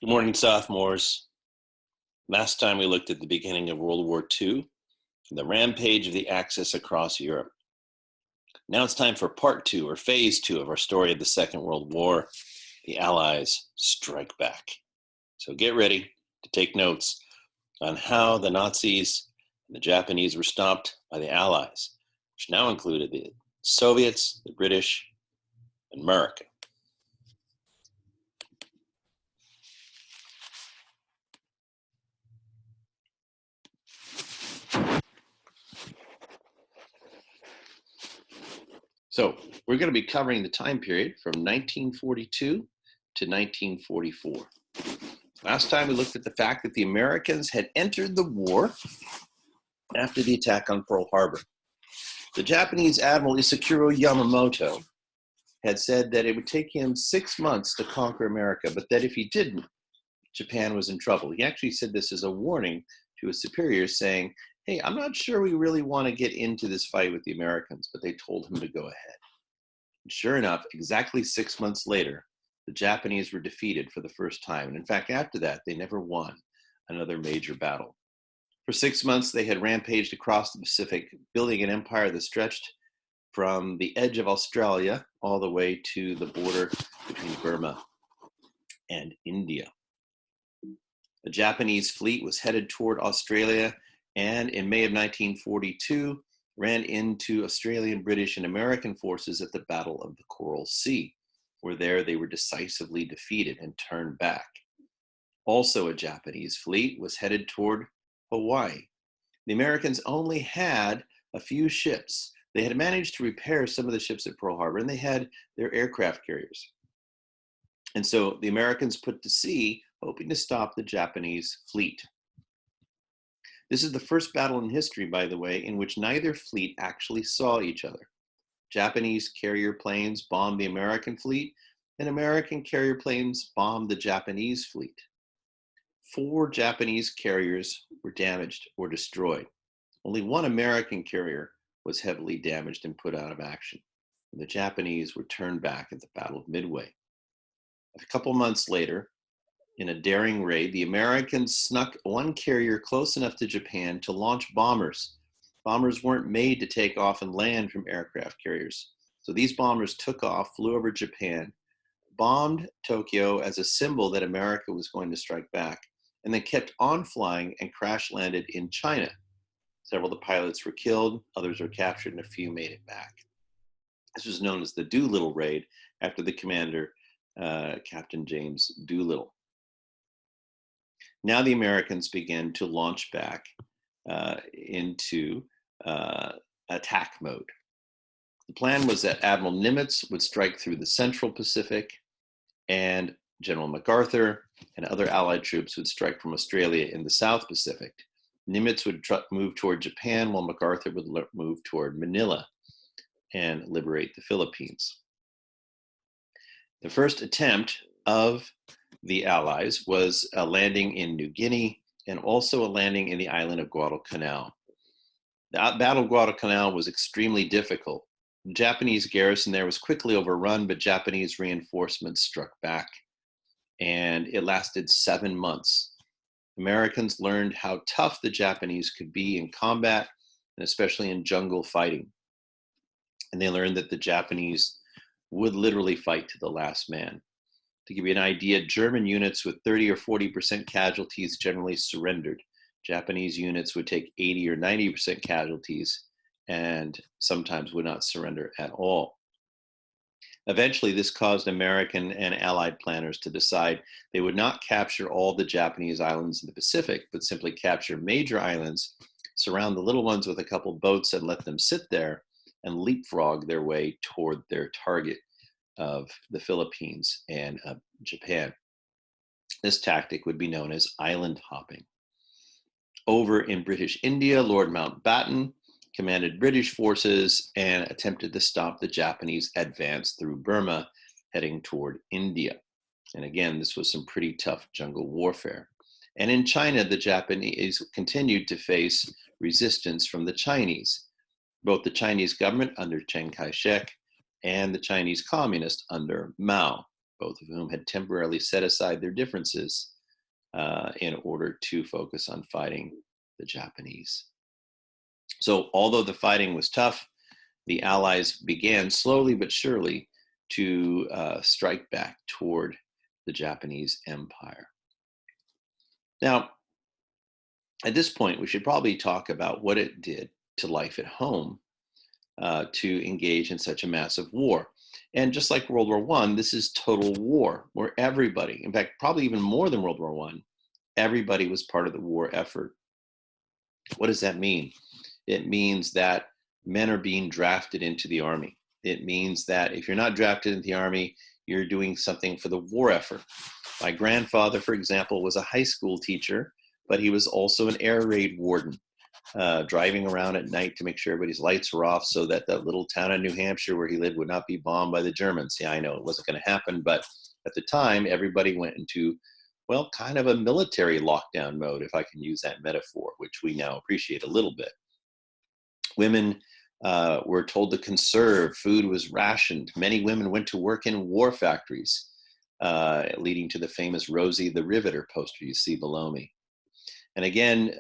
Good morning, sophomores. Last time we looked at the beginning of World War II and the rampage of the Axis across Europe. Now it's time for part two, or phase two, of our story of the Second World War. The Allies strike back. So get ready to take notes on how the Nazis and the Japanese were stopped by the Allies, which now included the Soviets, the British, and America. So we're going to be covering the time period from 1942 to 1944. Last time we looked at the fact that the Americans had entered the war after the attack on Pearl Harbor. The Japanese Admiral Isakuro Yamamoto had said that it would take him 6 months to conquer America, but that if he didn't, Japan was in trouble. He actually said this as a warning to his superiors, saying, hey, I'm not sure we really want to get into this fight with the Americans, but they told him to go ahead. And sure enough, exactly 6 months later, the Japanese were defeated for the first time. And in fact, after that, they never won another major battle. For 6 months, they had rampaged across the Pacific, building an empire that stretched from the edge of Australia all the way to the border between Burma and India. The Japanese fleet was headed toward Australia, and in May of 1942, ran into Australian, British, and American forces at the Battle of the Coral Sea, where there they were decisively defeated and turned back. Also, a Japanese fleet was headed toward Hawaii. The Americans only had a few ships. They had managed to repair some of the ships at Pearl Harbor, and they had their aircraft carriers. And so the Americans put to sea, hoping to stop the Japanese fleet. This is the first battle in history, by the way, in which neither fleet actually saw each other. Japanese carrier planes bombed the American fleet, and American carrier planes bombed the Japanese fleet. 4 Japanese carriers were damaged or destroyed. Only one American carrier was heavily damaged and put out of action. And the Japanese were turned back at the Battle of Midway. A couple months later, in a daring raid, the Americans snuck one carrier close enough to Japan to launch bombers. Bombers weren't made to take off and land from aircraft carriers. So these bombers took off, flew over Japan, bombed Tokyo as a symbol that America was going to strike back, and then kept on flying and crash landed in China. Several of the pilots were killed, others were captured, and a few made it back. This was known as the Doolittle Raid, after the commander, Captain James Doolittle. Now the Americans began to launch back into attack mode. The plan was that Admiral Nimitz would strike through the Central Pacific, and General MacArthur and other Allied troops would strike from Australia in the South Pacific. Nimitz would move toward Japan, while MacArthur would move toward Manila and liberate the Philippines. The first attempt of the Allies was a landing in New Guinea and also a landing in the island of Guadalcanal. The Battle of Guadalcanal was extremely difficult. The Japanese garrison there was quickly overrun, but Japanese reinforcements struck back, and it lasted 7 months. Americans learned how tough the Japanese could be in combat, and especially in jungle fighting. And they learned that the Japanese would literally fight to the last man. To give you an idea, German units with 30 or 40% casualties generally surrendered. Japanese units would take 80 or 90% casualties and sometimes would not surrender at all. Eventually, this caused American and Allied planners to decide they would not capture all the Japanese islands in the Pacific, but simply capture major islands, surround the little ones with a couple boats and let them sit there and leapfrog their way toward their target of the Philippines and Japan. This tactic would be known as island hopping. Over in British India, Lord Mountbatten commanded British forces and attempted to stop the Japanese advance through Burma, heading toward India. And again, this was some pretty tough jungle warfare. And in China, the Japanese continued to face resistance from the Chinese, both the Chinese government under Chiang Kai-shek and the Chinese communists under Mao. both of whom had temporarily set aside their differences in order to focus on fighting the Japanese. So although the fighting was tough, the Allies began slowly but surely to strike back toward the Japanese Empire. Now, at this point, we should probably talk about what it did to life at home to engage in such a massive war. And just like World War I, this is total war, where everybody, in fact, probably even more than World War I, everybody was part of the war effort. What does that mean? It means that men are being drafted into the army. It means that if you're not drafted into the army, you're doing something for the war effort. My grandfather, for example, was a high school teacher, but he was also an air raid warden, driving around at night to make sure everybody's lights were off so that that little town in New Hampshire where he lived would not be bombed by the Germans. Yeah, I know it wasn't going to happen, but at the time, everybody went into, well, kind of a military lockdown mode, if I can use that metaphor, which we now appreciate a little bit. Women were told to conserve. Food was rationed. Many women went to work in war factories, leading to the famous Rosie the Riveter poster you see below me. And again,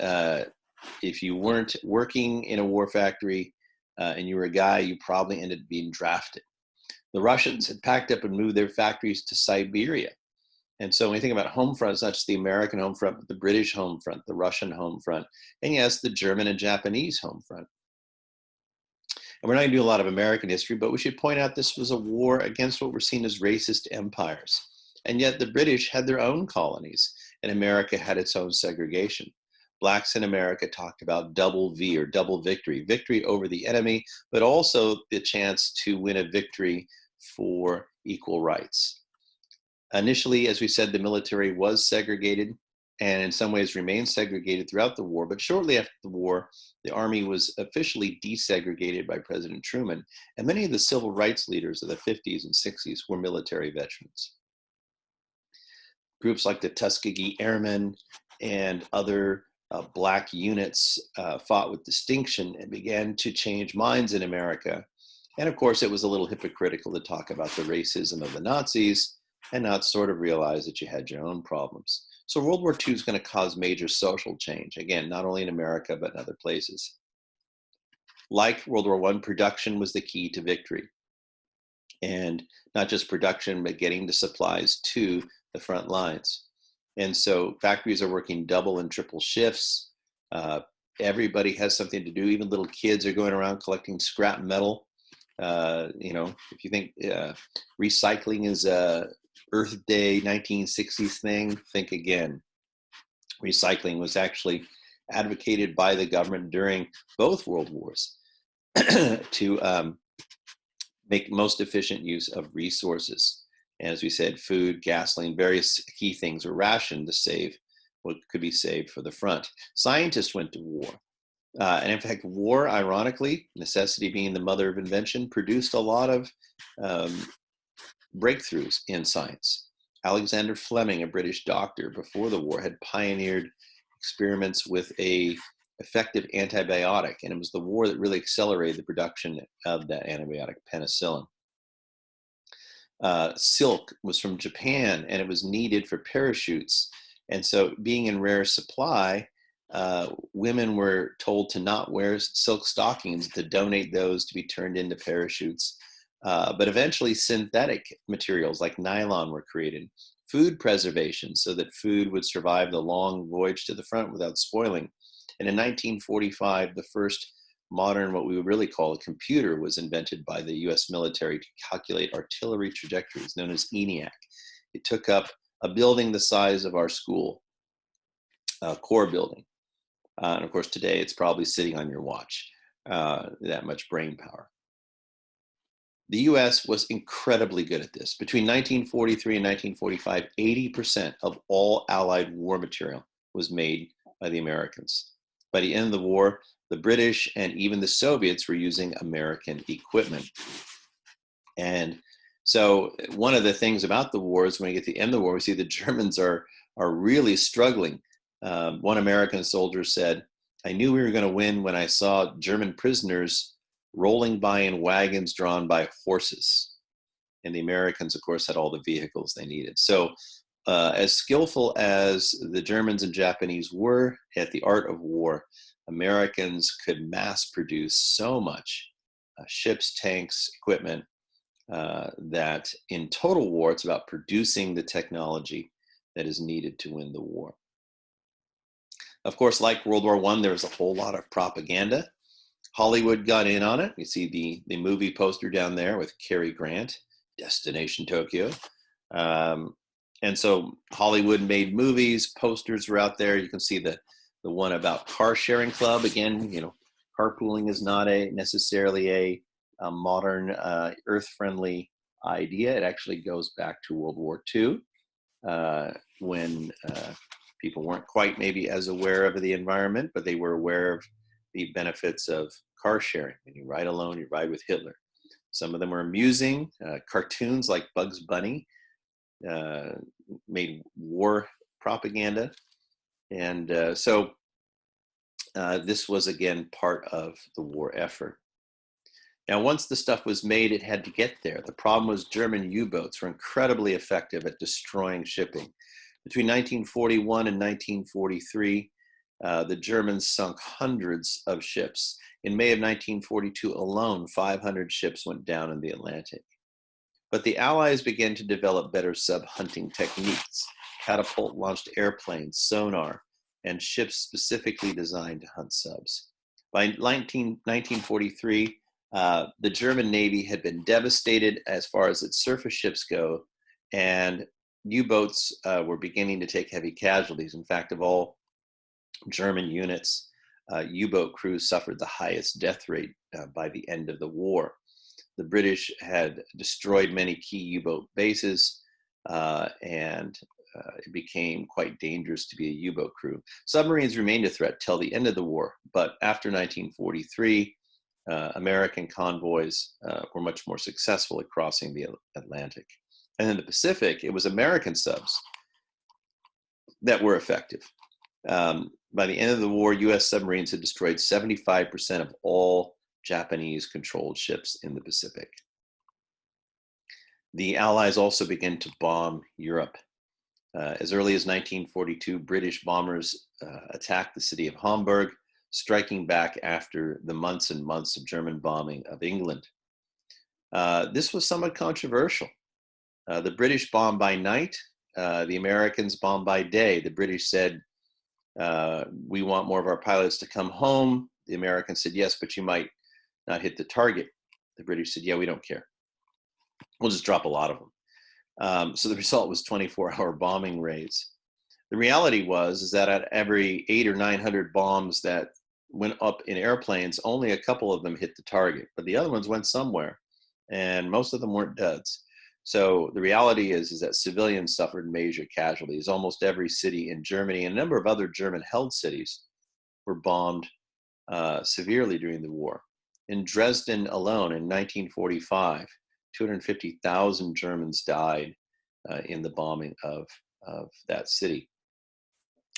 if you weren't working in a war factory and you were a guy, you probably ended up being drafted. The Russians had packed up and moved their factories to Siberia. And so when you think about home front, it's not just the American home front, but the British home front, the Russian home front, and yes, the German and Japanese home front. And we're not going to do a lot of American history, but we should point out this was a war against what were seen as racist empires. And yet the British had their own colonies, and America had its own segregation. Blacks in America talked about double V, or double victory, victory over the enemy, but also the chance to win a victory for equal rights. Initially, as we said, the military was segregated and in some ways remained segregated throughout the war. But shortly after the war, the Army was officially desegregated by President Truman. And many of the civil rights leaders of the 50s and 60s were military veterans. Groups like the Tuskegee Airmen and other Black units fought with distinction and began to change minds in America. And of course, it was a little hypocritical to talk about the racism of the Nazis and not sort of realize that you had your own problems. So World War II is going to cause major social change, again, not only in America, but in other places. Like World War I, production was the key to victory. And not just production, but getting the supplies to the front lines. And so factories are working double and triple shifts. Everybody has something to do. Even little kids are going around collecting scrap metal. If you think recycling is a Earth Day 1960s thing, think again. Recycling was actually advocated by the government during both world wars to make most efficient use of resources. And as we said, food, gasoline, various key things were rationed to save what could be saved for the front. Scientists went to war. And in fact, war, ironically, necessity being the mother of invention, produced a lot of breakthroughs in science. Alexander Fleming, a British doctor before the war, had pioneered experiments with an effective antibiotic, and it was the war that really accelerated the production of that antibiotic, penicillin. Silk was from Japan, and it was needed for parachutes. And so being in rare supply, women were told to not wear silk stockings, to donate those to be turned into parachutes. But eventually synthetic materials like nylon were created. Food preservation, so that food would survive the long voyage to the front without spoiling. And in 1945, the first modern, what we would really call a computer, was invented by the US military to calculate artillery trajectories, known as ENIAC. It took up a building the size of our school, core building. And of course, today it's probably sitting on your watch, that much brain power. The US was incredibly good at this. Between 1943 and 1945, 80% of all Allied war material was made by the Americans. By the end of the war, the British and even the Soviets were using American equipment. And so one of the things about the war is when we get to the end of the war, we see the Germans are really struggling. One American soldier said, "I knew we were going to win when I saw German prisoners rolling by in wagons drawn by horses." And the Americans, of course, had all the vehicles they needed. So as skillful as the Germans and Japanese were at the art of war, Americans could mass produce so much ships, tanks, equipment, that in total war, it's about producing the technology that is needed to win the war. Of course, like World War I, there was a whole lot of propaganda. Hollywood got in on it. You see the movie poster down there with Cary Grant, Destination Tokyo. And so Hollywood made movies, posters were out there. You can see the one about car sharing club. Again, carpooling is not necessarily a modern earth-friendly idea. It actually goes back to World War II, when people weren't quite maybe as aware of the environment, but they were aware of the benefits of car sharing. When you ride alone, you ride with Hitler. Some of them were amusing. Cartoons like Bugs Bunny made war propaganda. And so this was, again, part of the war effort. Now, once the stuff was made, it had to get there. The problem was German U-boats were incredibly effective at destroying shipping. Between 1941 and 1943, the Germans sunk hundreds of ships. In May of 1942 alone, 500 ships went down in the Atlantic. But the Allies began to develop better sub-hunting techniques, catapult-launched airplanes, sonar, and ships specifically designed to hunt subs. By 1943, the German Navy had been devastated as far as its surface ships go, and U-boats were beginning to take heavy casualties. In fact, of all German units, U-boat crews suffered the highest death rate by the end of the war. The British had destroyed many key U-boat bases, and it became quite dangerous to be a U-boat crew. Submarines remained a threat till the end of the war, but after 1943, American convoys were much more successful at crossing the Atlantic. And in the Pacific, it was American subs that were effective. By the end of the war, U.S. submarines had destroyed 75% of all Japanese-controlled ships in the Pacific. The Allies also began to bomb Europe. As early as 1942, British bombers attacked the city of Hamburg, striking back after the months and months of German bombing of England. This was somewhat controversial. The British bombed by night, the Americans bombed by day. The British said, we want more of our pilots to come home. The Americans said, yes, but you might not hit the target. The British said, yeah, we don't care. We'll just drop a lot of them. So the result was 24-hour bombing raids. The reality is that at every 800 or 900 bombs that went up in airplanes, only a couple of them hit the target, but the other ones went somewhere, and most of them weren't duds. So the reality is that civilians suffered major casualties. Almost every city in Germany and a number of other German-held cities were bombed severely during the war. In Dresden alone, in 1945, 250,000 Germans died in the bombing of that city,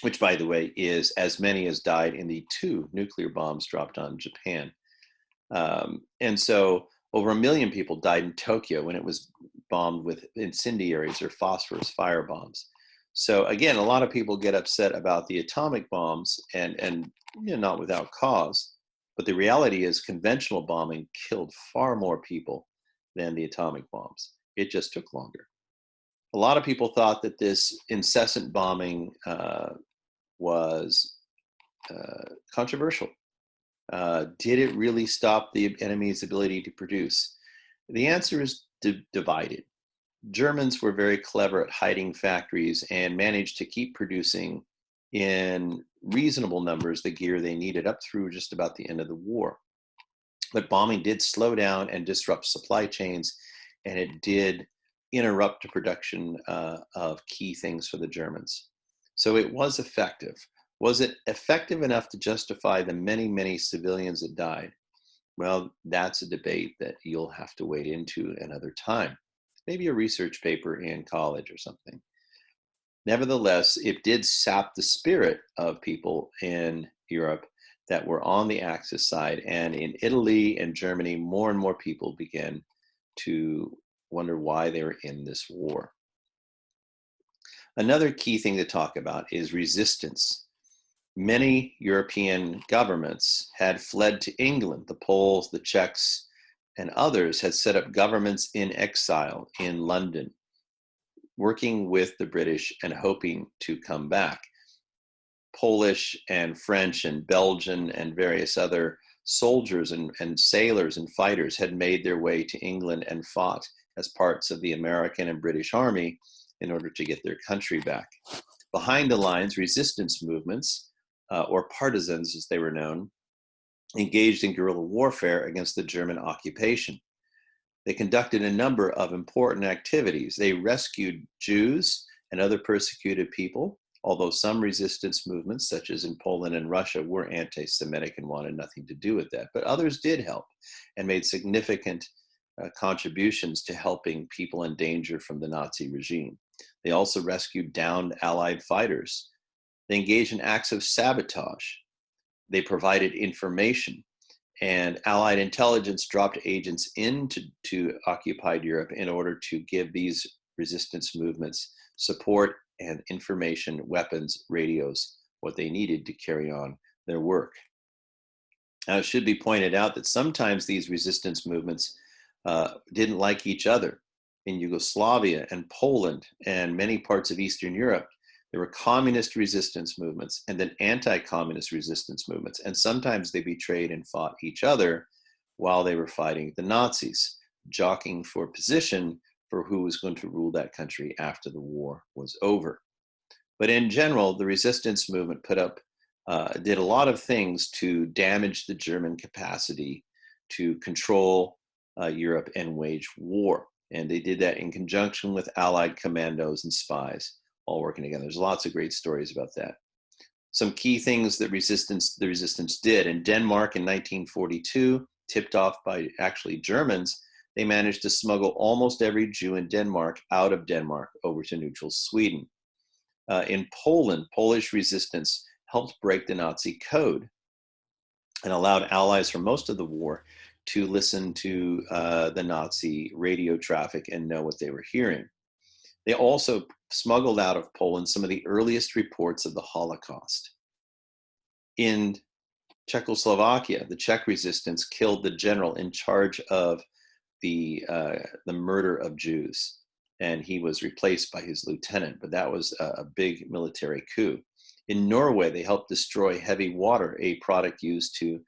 which, by the way, is as many as died in the 2 nuclear bombs dropped on Japan. And so over 1 million people died in Tokyo when it was bombed with incendiaries or phosphorus fire bombs. So again, a lot of people get upset about the atomic bombs, and not without cause. But the reality is conventional bombing killed far more people than the atomic bombs. It just took longer. A lot of people thought that this incessant bombing was controversial. Did it really stop the enemy's ability to produce? The answer is divided. Germans were very clever at hiding factories and managed to keep producing in reasonable numbers the gear they needed up through just about the end of the war. But bombing did slow down and disrupt supply chains, and it did interrupt the production of key things for the Germans. So it was effective. Was it effective enough to justify the many, many civilians that died? Well, that's a debate that you'll have to wade into another time. Maybe a research paper in college or something. Nevertheless, it did sap the spirit of people in Europe that were on the Axis side. And in Italy and Germany, more and more people began to wonder why they were in this war. Another key thing to talk about is resistance. Many European governments had fled to England. The Poles, the Czechs, and others had set up governments in exile in London, working with the British and hoping to come back. Polish and French and Belgian and various other soldiers and sailors and fighters had made their way to England and fought as parts of the American and British Army in order to get their country back. Behind the lines, resistance movements, or partisans as they were known, engaged in guerrilla warfare against the German occupation. They conducted a number of important activities. They rescued Jews and other persecuted people, although some resistance movements, such as in Poland and Russia, were anti-Semitic and wanted nothing to do with that. But others did help and made significant contributions to helping people in danger from the Nazi regime. They also rescued downed Allied fighters. They engaged in acts of sabotage. They provided information, and Allied intelligence dropped agents into occupied Europe in order to give these resistance movements support and information, weapons, radios, what they needed to carry on their work. Now, it should be pointed out that sometimes these resistance movements didn't like each other. In Yugoslavia and Poland and many parts of Eastern Europe, there were communist resistance movements and then anti-communist resistance movements. And sometimes they betrayed and fought each other while they were fighting the Nazis, jockeying for position for who was going to rule that country after the war was over. But in general, the resistance movement did a lot of things to damage the German capacity to control Europe and wage war. And they did that in conjunction with Allied commandos and spies, all working together. There's lots of great stories about that. Some key things that the resistance did. In Denmark in 1942, tipped off by actually Germans, they managed to smuggle almost every Jew in Denmark out of Denmark over to neutral Sweden. In Poland, Polish resistance helped break the Nazi code and allowed allies for most of the war to listen to the Nazi radio traffic and know what they were hearing. They also smuggled out of Poland some of the earliest reports of the Holocaust. In Czechoslovakia, the Czech resistance killed the general in charge of the murder of Jews, and he was replaced by his lieutenant, but that was a big military coup. In Norway, they helped destroy heavy water, a product used to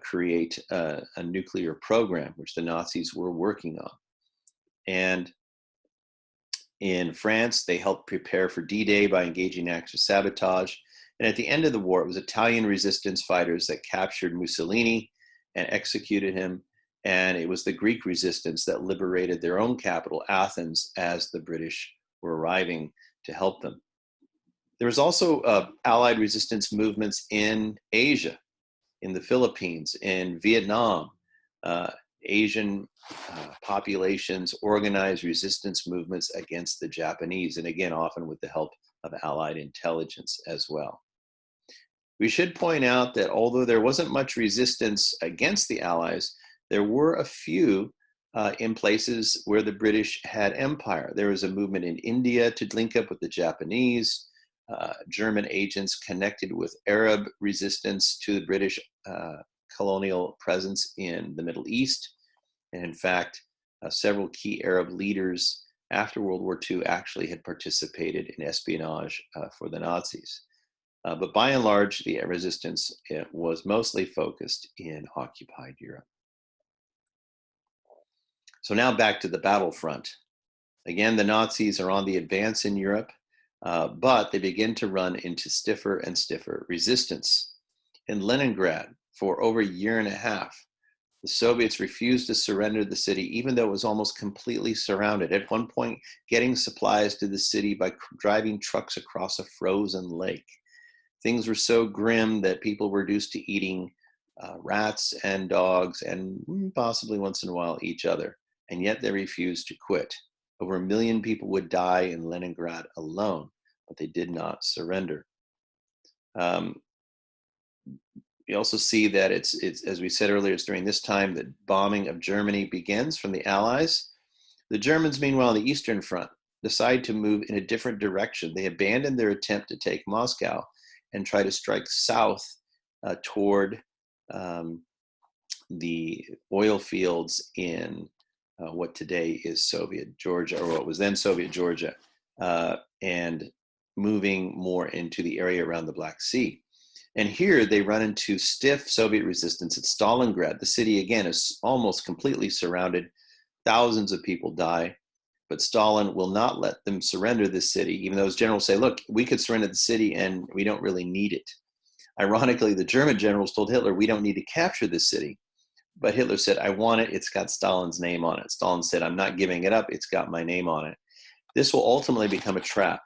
create a nuclear program, which the Nazis were working on. And in France, they helped prepare for D-Day by engaging in acts of sabotage. And at the end of the war, it was Italian resistance fighters that captured Mussolini and executed him. And it was the Greek resistance that liberated their own capital, Athens, as the British were arriving to help them. There was also Allied resistance movements in Asia, in the Philippines, in Vietnam. Asian populations organized resistance movements against the Japanese, and again, often with the help of Allied intelligence as well. We should point out that although there wasn't much resistance against the Allies, there were a few in places where the British had empire. There was a movement in India to link up with the Japanese. German agents connected with Arab resistance to the British colonial presence in the Middle East. And in fact, several key Arab leaders after World War II actually had participated in espionage for the Nazis. But by and large, the resistance was mostly focused in occupied Europe. So now back to the battlefront. Again, the Nazis are on the advance in Europe, but they begin to run into stiffer and stiffer resistance. In Leningrad, for over a year and a half, the Soviets refused to surrender the city, even though it was almost completely surrounded. At one point, getting supplies to the city by driving trucks across a frozen lake. Things were so grim that people were reduced to eating rats and dogs and possibly once in a while each other. And yet they refused to quit. Over 1 million people would die in Leningrad alone, but they did not surrender. We also see that it's as we said earlier, it's during this time that bombing of Germany begins from the Allies. The Germans, meanwhile, on the Eastern Front, decide to move in a different direction. They abandon their attempt to take Moscow and try to strike south toward the oil fields in what today is Soviet Georgia, or what was then Soviet Georgia, and moving more into the area around the Black Sea. And here they run into stiff Soviet resistance at Stalingrad. The city, again, is almost completely surrounded. Thousands of people die, but Stalin will not let them surrender this city, even though his generals say, look, we could surrender the city and we don't really need it. Ironically, the German generals told Hitler, we don't need to capture this city. But Hitler said, I want it. It's got Stalin's name on it. Stalin said, I'm not giving it up. It's got my name on it. This will ultimately become a trap.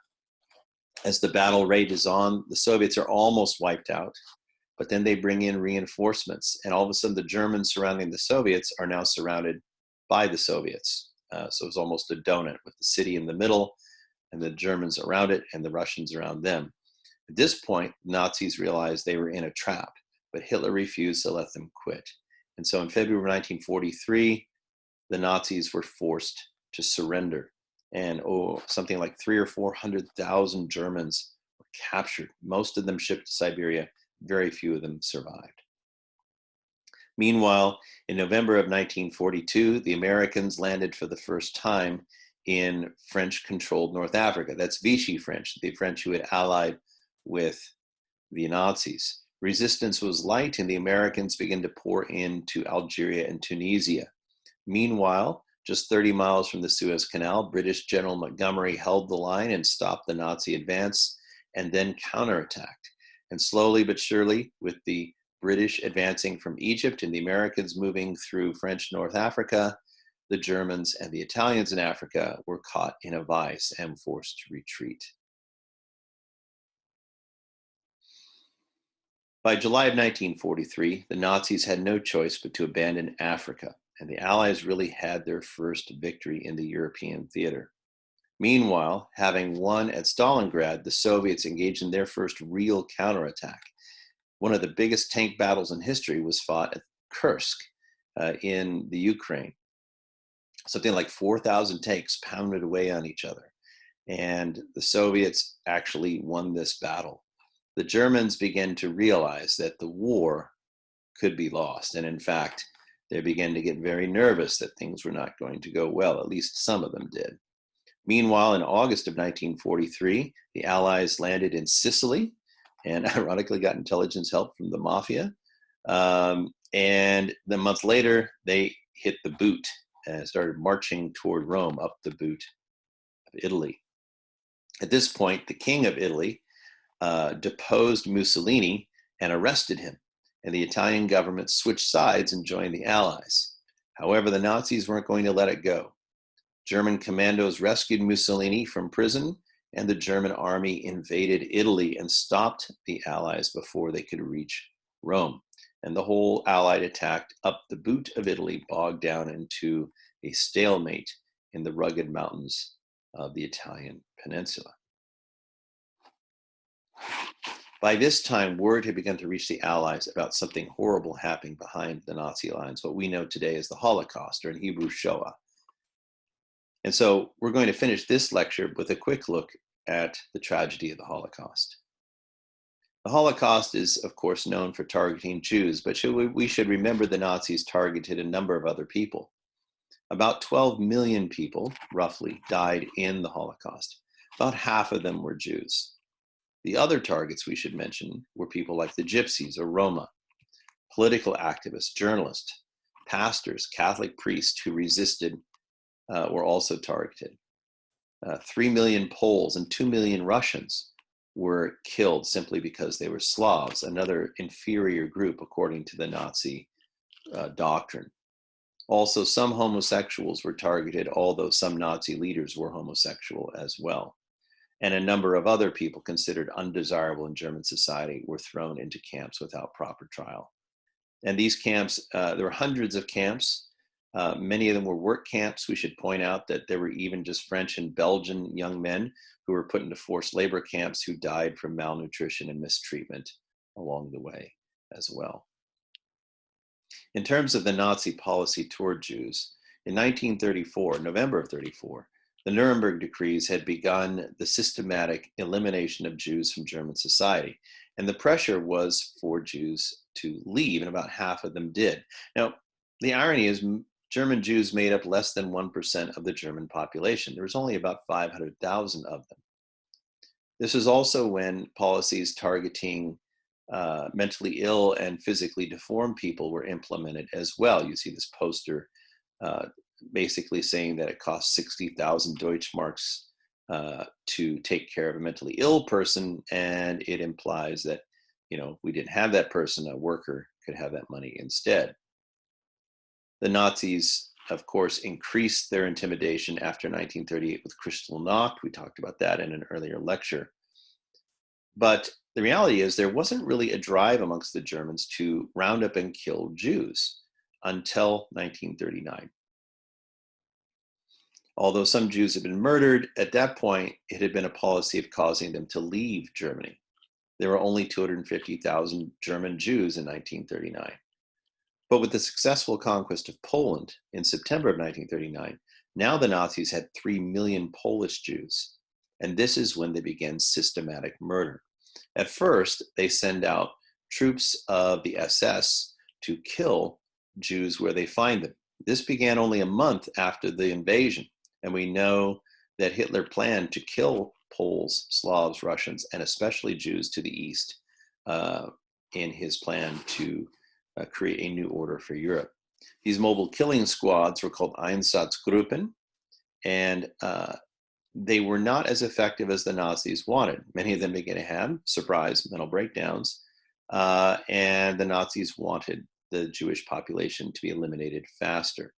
As the battle rages on, the Soviets are almost wiped out, but then they bring in reinforcements. And all of a sudden, the Germans surrounding the Soviets are now surrounded by the Soviets. So it's almost a donut with the city in the middle and the Germans around it and the Russians around them. At this point, Nazis realized they were in a trap, but Hitler refused to let them quit. And so in February 1943, the Nazis were forced to surrender. And something like 300,000 or 400,000 Germans were captured. Most of them shipped to Siberia. Very few of them survived. Meanwhile, in November of 1942, the Americans landed for the first time in French-controlled North Africa. That's Vichy French, the French who had allied with the Nazis. Resistance was light, and the Americans began to pour into Algeria and Tunisia. Meanwhile, just 30 miles from the Suez Canal, British General Montgomery held the line and stopped the Nazi advance, and then counterattacked. And slowly but surely, with the British advancing from Egypt and the Americans moving through French North Africa, the Germans and the Italians in Africa were caught in a vice and forced to retreat. By July of 1943, the Nazis had no choice but to abandon Africa, and the Allies really had their first victory in the European theater. Meanwhile, having won at Stalingrad, the Soviets engaged in their first real counterattack. One of the biggest tank battles in history was fought at Kursk in the Ukraine. Something like 4,000 tanks pounded away on each other, and the Soviets actually won this battle. The Germans began to realize that the war could be lost, and in fact, they began to get very nervous that things were not going to go well. At least some of them did. Meanwhile, in August of 1943, the Allies landed in Sicily and ironically got intelligence help from the mafia. And a month later, they hit the boot and started marching toward Rome up the boot of Italy. At this point, the king of Italy deposed Mussolini and arrested him, and the Italian government switched sides and joined the Allies. However, the Nazis weren't going to let it go. German commandos rescued Mussolini from prison, and the German army invaded Italy and stopped the Allies before they could reach Rome. And the whole Allied attack up the boot of Italy bogged down into a stalemate in the rugged mountains of the Italian peninsula. By this time, word had begun to reach the Allies about something horrible happening behind the Nazi lines, what we know today as the Holocaust, or in Hebrew, Shoah. And so we're going to finish this lecture with a quick look at the tragedy of the Holocaust. The Holocaust is, of course, known for targeting Jews, but we should remember the Nazis targeted a number of other people. About 12 million people, roughly, died in the Holocaust. About half of them were Jews. The other targets we should mention were people like the Gypsies or Roma, political activists, journalists, pastors, Catholic priests who resisted were also targeted. 3 million Poles and 2 million Russians were killed simply because they were Slavs, another inferior group according to the Nazi doctrine. Also, some homosexuals were targeted, although some Nazi leaders were homosexual as well. And a number of other people considered undesirable in German society were thrown into camps without proper trial. And these camps, there were hundreds of camps. Many of them were work camps. We should point out that there were even just French and Belgian young men who were put into forced labor camps who died from malnutrition and mistreatment along the way as well. In terms of the Nazi policy toward Jews, In 1934, November of 34, the Nuremberg decrees had begun the systematic elimination of Jews from German society. And the pressure was for Jews to leave, and about half of them did. Now, the irony is German Jews made up less than 1% of the German population. There was only about 500,000 of them. This was also when policies targeting mentally ill and physically deformed people were implemented as well. You see this poster basically saying that it costs 60,000 Deutschmarks to take care of a mentally ill person, and it implies that, you know, if we didn't have that person, a worker could have that money instead. The Nazis, of course, increased their intimidation after 1938 with Kristallnacht. We talked about that in an earlier lecture. But the reality is there wasn't really a drive amongst the Germans to round up and kill Jews until 1939. Although some Jews had been murdered, at that point, it had been a policy of causing them to leave Germany. There were only 250,000 German Jews in 1939. But with the successful conquest of Poland in September of 1939, now the Nazis had 3 million Polish Jews. And this is when they began systematic murder. At first, they send out troops of the SS to kill Jews where they find them. This began only a month after the invasion. And we know that Hitler planned to kill Poles, Slavs, Russians, and especially Jews to the east in his plan to create a new order for Europe. These mobile killing squads were called Einsatzgruppen, and they were not as effective as the Nazis wanted. Many of them began to have surprise mental breakdowns, and the Nazis wanted the Jewish population to be eliminated faster.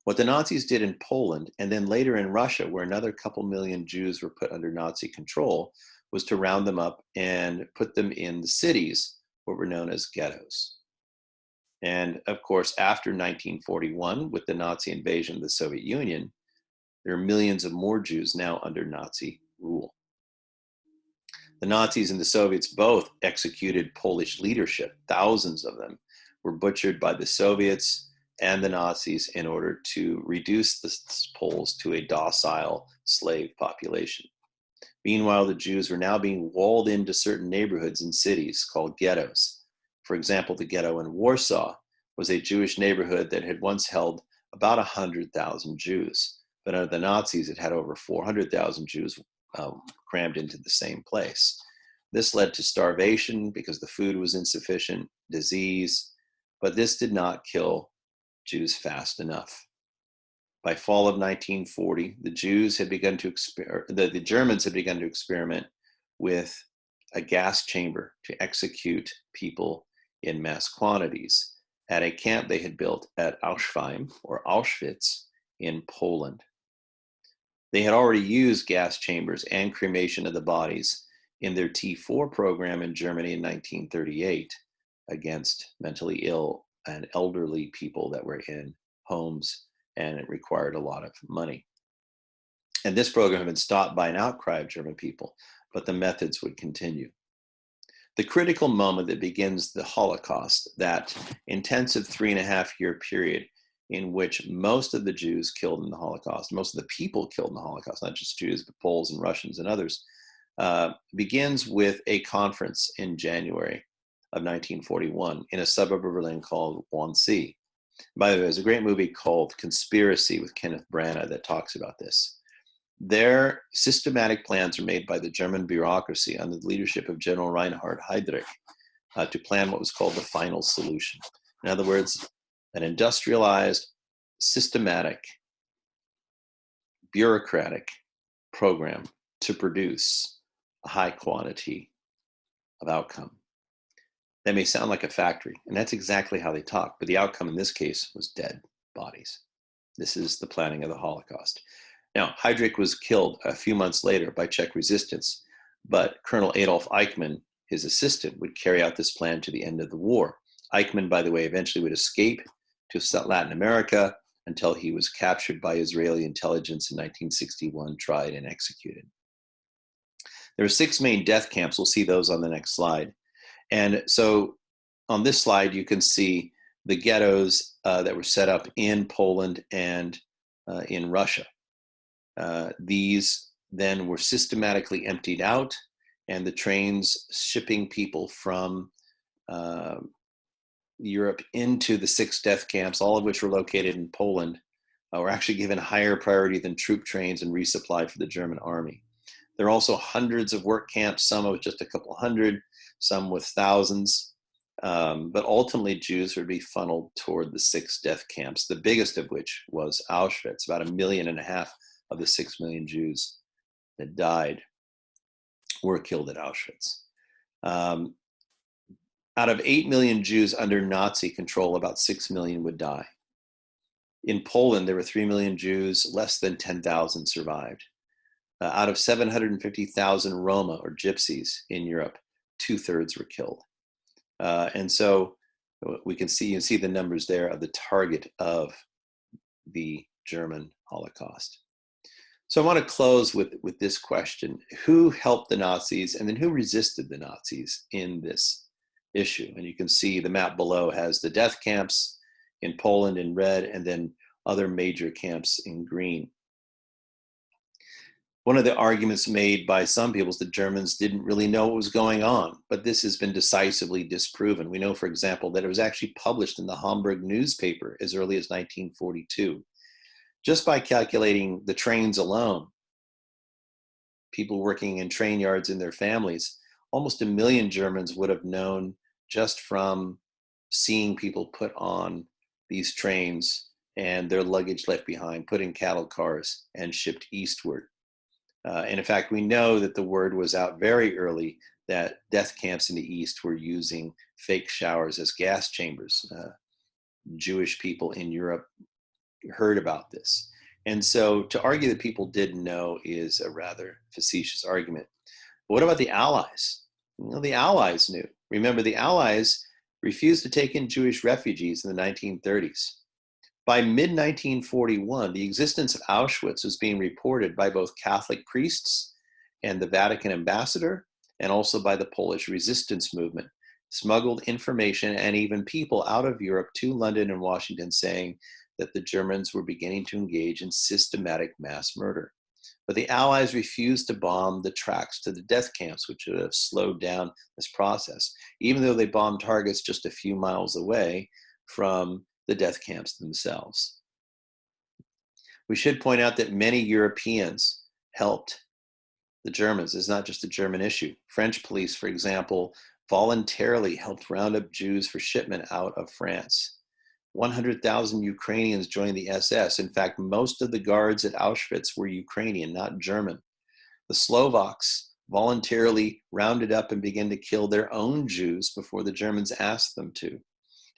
What the Nazis did in Poland, and then later in Russia, where another couple million Jews were put under Nazi control, was to round them up and put them in the cities, what were known as ghettos. And of course, after 1941, with the Nazi invasion of the Soviet Union, there are millions of more Jews now under Nazi rule. The Nazis and the Soviets both executed Polish leadership. Thousands of them were butchered by the Soviets and the Nazis in order to reduce the Poles to a docile slave population. Meanwhile, the Jews were now being walled into certain neighborhoods and cities called ghettos. For example, the ghetto in Warsaw was a Jewish neighborhood that had once held about 100,000 Jews. But under the Nazis, it had over 400,000 Jews crammed into the same place. This led to starvation because the food was insufficient, disease, but this did not kill Jews fast enough. By fall of 1940, the Germans had begun to experiment with a gas chamber to execute people in mass quantities at a camp they had built at Auschwitz or Auschwitz in Poland. They had already used gas chambers and cremation of the bodies in their T4 program in Germany in 1938 against mentally ill and elderly people that were in homes, and it required a lot of money. And this program had been stopped by an outcry of German people, but the methods would continue. The critical moment that begins the Holocaust, that intensive 3.5-year period in which most of the Jews killed in the Holocaust, most of the people killed in the Holocaust, not just Jews, but Poles and Russians and others, begins with a conference in January of 1941 in a suburb of Berlin called Wannsee. By the way, there's a great movie called Conspiracy with Kenneth Branagh that talks about this. Their systematic plans are made by the German bureaucracy under the leadership of General Reinhard Heydrich to plan what was called the final solution. In other words, an industrialized, systematic, bureaucratic program to produce a high quantity of outcome. That may sound like a factory, and that's exactly how they talk, but the outcome in this case was dead bodies. This is the planning of the Holocaust. Now, Heydrich was killed a few months later by Czech resistance, but Colonel Adolf Eichmann, his assistant, would carry out this plan to the end of the war. Eichmann, by the way, eventually would escape to Latin America until he was captured by Israeli intelligence in 1961, tried and executed. There are 6 main death camps. We'll see those on the next slide. And so on this slide, you can see the ghettos that were set up in Poland and in Russia. These then were systematically emptied out, and the trains shipping people from Europe into the 6 death camps, all of which were located in Poland, were actually given higher priority than troop trains and resupplied for the German army. There are also hundreds of work camps, some with just a couple hundred, some with thousands. But ultimately, Jews would be funneled toward the 6 death camps, the biggest of which was Auschwitz. About 1.5 million of the 6 million Jews that died were killed at Auschwitz. Out of 8 million Jews under Nazi control, about 6 million would die. In Poland, there were 3 million Jews, less than 10,000 survived. Out of 750,000 Roma or gypsies in Europe, 2/3 were killed. And so we can see, you see the numbers there of the target of the German Holocaust. So I want to close with this question: who helped the Nazis, and then who resisted the Nazis in this issue? And you can see the map below has the death camps in Poland in red, and then other major camps in green. One of the arguments made by some people is the Germans didn't really know what was going on, but this has been decisively disproven. We know, for example, that it was actually published in the Hamburg newspaper as early as 1942. Just by calculating the trains alone, people working in train yards in their families, almost 1 million Germans would have known just from seeing people put on these trains and their luggage left behind, put in cattle cars and shipped eastward. And in fact, we know that the word was out very early that death camps in the East were using fake showers as gas chambers. Jewish people in Europe heard about this. And so to argue that people didn't know is a rather facetious argument. But what about the Allies? Well, the Allies knew. Remember, the Allies refused to take in Jewish refugees in the 1930s. By mid-1941, the existence of Auschwitz was being reported by both Catholic priests and the Vatican ambassador, and also by the Polish resistance movement, smuggled information and even people out of Europe to London and Washington saying that the Germans were beginning to engage in systematic mass murder. But the Allies refused to bomb the tracks to the death camps, which would have slowed down this process, even though they bombed targets just a few miles away from the death camps themselves. We should point out that many Europeans helped the Germans. It's not just a German issue. French police, for example, voluntarily helped round up Jews for shipment out of France. 100,000 Ukrainians joined the SS. In fact, most of the guards at Auschwitz were Ukrainian, not German. The Slovaks voluntarily rounded up and began to kill their own Jews before the Germans asked them to.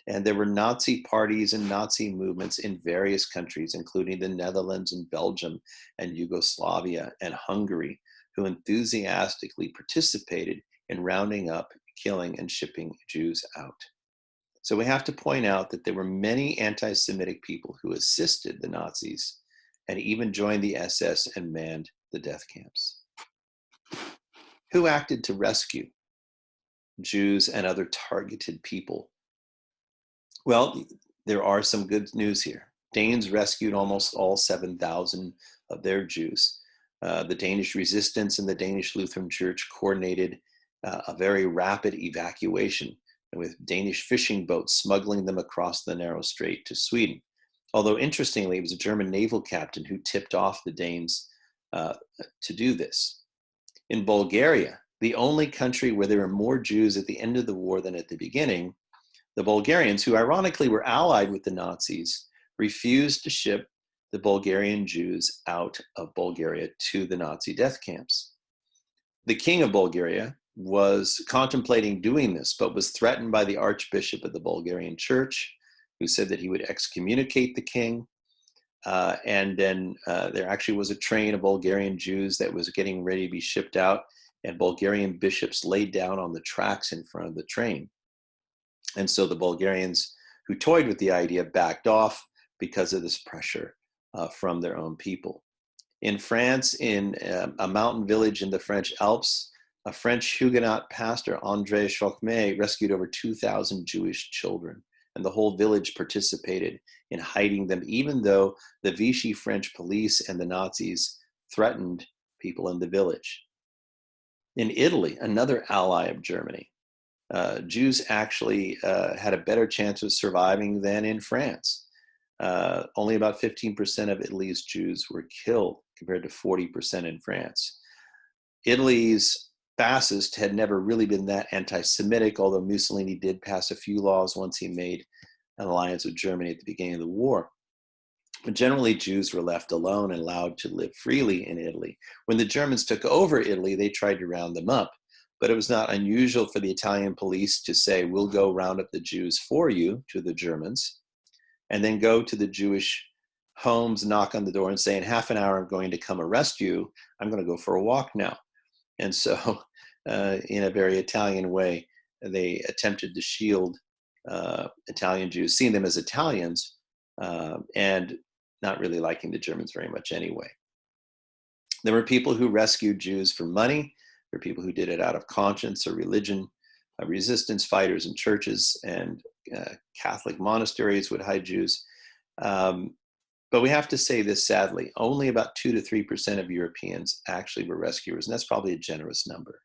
And there were Nazi parties and Nazi movements in various countries, including the Netherlands and Belgium and Yugoslavia and Hungary, who enthusiastically participated in rounding up, killing, and shipping Jews out. So we have to point out that there were many anti-Semitic people who assisted the Nazis and even joined the SS and manned the death camps. Who acted to rescue Jews and other targeted people? Well, there are some good news here. Danes rescued almost all 7,000 of their Jews. The Danish resistance and the Danish Lutheran Church coordinated a very rapid evacuation with Danish fishing boats smuggling them across the narrow strait to Sweden. Although interestingly, it was a German naval captain who tipped off the Danes to do this. In Bulgaria, the only country where there were more Jews at the end of the war than at the beginning, the Bulgarians, who ironically were allied with the Nazis, refused to ship the Bulgarian Jews out of Bulgaria to the Nazi death camps. The king of Bulgaria was contemplating doing this, but was threatened by the Archbishop of the Bulgarian Church, who said that he would excommunicate the king. And then there actually was a train of Bulgarian Jews that was getting ready to be shipped out, and Bulgarian bishops laid down on the tracks in front of the train. And so the Bulgarians who toyed with the idea backed off because of this pressure from their own people. In France, in a mountain village in the French Alps, a French Huguenot pastor, André Chaucmet, rescued over 2,000 Jewish children and the whole village participated in hiding them, even though the Vichy French police and the Nazis threatened people in the village. In Italy, another ally of Germany, Jews actually had a better chance of surviving than in France. Only about 15% of Italy's Jews were killed compared to 40% in France. Italy's fascists had never really been that anti-Semitic, although Mussolini did pass a few laws once he made an alliance with Germany at the beginning of the war. But generally, Jews were left alone and allowed to live freely in Italy. When the Germans took over Italy, they tried to round them up. But it was not unusual for the Italian police to say, we'll go round up the Jews for you, to the Germans, and then go to the Jewish homes, knock on the door and say, in half an hour, I'm going to come arrest you. I'm going to go for a walk now. And so in a very Italian way, they attempted to shield Italian Jews, seeing them as Italians and not really liking the Germans very much anyway. There were people who rescued Jews for money. There were people who did it out of conscience or religion. Resistance fighters in churches and Catholic monasteries would hide Jews. But we have to say this sadly, only about 2 to 3% of Europeans actually were rescuers, and that's probably a generous number.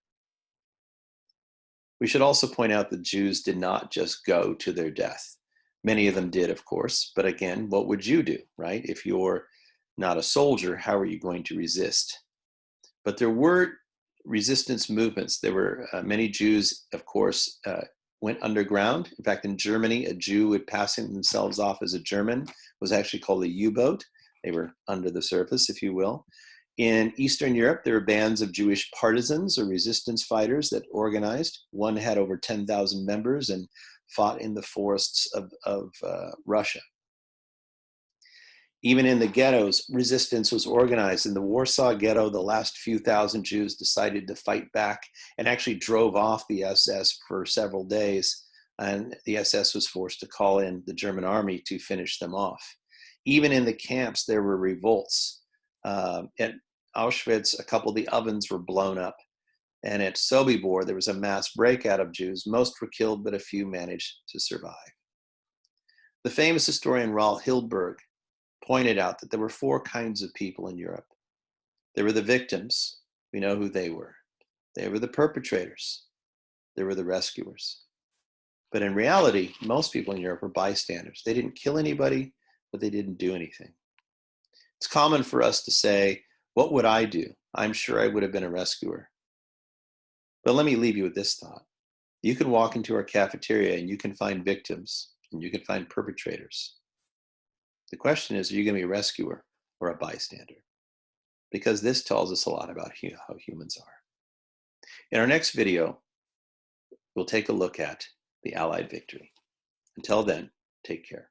We should also point out that Jews did not just go to their death. Many of them did, of course, but again, what would you do, right? If you're not a soldier, how are you going to resist? But there were resistance movements. There were many Jews, of course, went underground. In fact, in Germany, a Jew would passing themselves off as a German was actually called a U-boat. They were under the surface, if you will. In Eastern Europe, there were bands of Jewish partisans or resistance fighters that organized. One had over 10,000 members and fought in the forests of Russia. Even in the ghettos, resistance was organized. In the Warsaw Ghetto, the last few thousand Jews decided to fight back and actually drove off the SS for several days. And the SS was forced to call in the German army to finish them off. Even in the camps, there were revolts. At Auschwitz, a couple of the ovens were blown up. And at Sobibor, there was a mass breakout of Jews. Most were killed, but a few managed to survive. The famous historian Raoul Hilberg pointed out that there were 4 kinds of people in Europe. There were the victims. We know who they were. They were the perpetrators. There were the rescuers. But in reality, most people in Europe were bystanders. They didn't kill anybody, but they didn't do anything. It's common for us to say, what would I do? I'm sure I would have been a rescuer. But let me leave you with this thought. You can walk into our cafeteria and you can find victims and you can find perpetrators. The question is, are you going to be a rescuer or a bystander? Because this tells us a lot about how humans are. In our next video, we'll take a look at the Allied victory. Until then, take care.